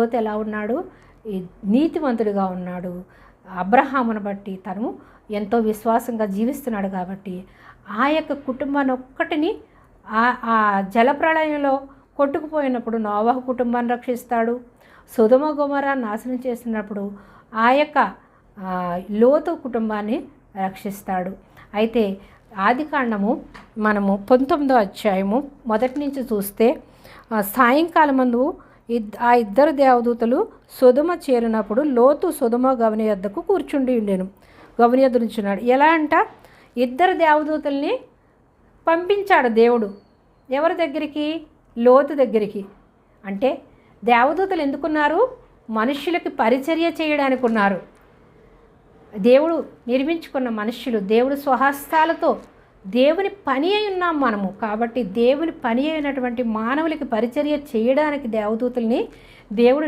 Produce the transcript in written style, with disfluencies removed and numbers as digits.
లోతు ఎలా ఉన్నాడు? ఈ నీతివంతుడిగా ఉన్నాడు. అబ్రహామును బట్టి తను ఎంతో విశ్వాసంగా జీవిస్తున్నాడు కాబట్టి ఆ యొక్క కుటుంబాన్ని ఒక్కటిని ఆ జలప్రళయంలో కొట్టుకుపోయినప్పుడు నోవహు కుటుంబాన్ని రక్షిస్తాడు. సొదొమ గొమొర్రా నాశనం చేసినప్పుడు ఆ యొక్క లోతు కుటుంబాన్ని రక్షిస్తాడు. అయితే ఆదికాండము మనము 19వ అధ్యాయము మొదటి నుంచి చూస్తే సాయంకాలమందు ఆ ఇద్దరు దేవదూతలు సొదొమ చేరినప్పుడు లోతు సొదొమ గవని యొద్దకు కూర్చుండి ఉండెను. గవని యొద్ద నుంచున్నాడు. ఎలా అంట? ఇద్దరు దేవదూతల్ని పంపించాడు దేవుడు. ఎవరి దగ్గరికి? లోతు దగ్గరికి. అంటే దేవదూతలు ఎందుకున్నారు? మనుష్యులకి పరిచర్య చేయడానికి ఉన్నారు. దేవుడు నిర్మించుకున్న మనుష్యులు దేవుడు స్వహస్తాలతో దేవుని పని అయి ఉన్నాం మనము. కాబట్టి దేవుని పని అయినటువంటి మానవులకి పరిచర్య చేయడానికి దేవదూతల్ని దేవుడు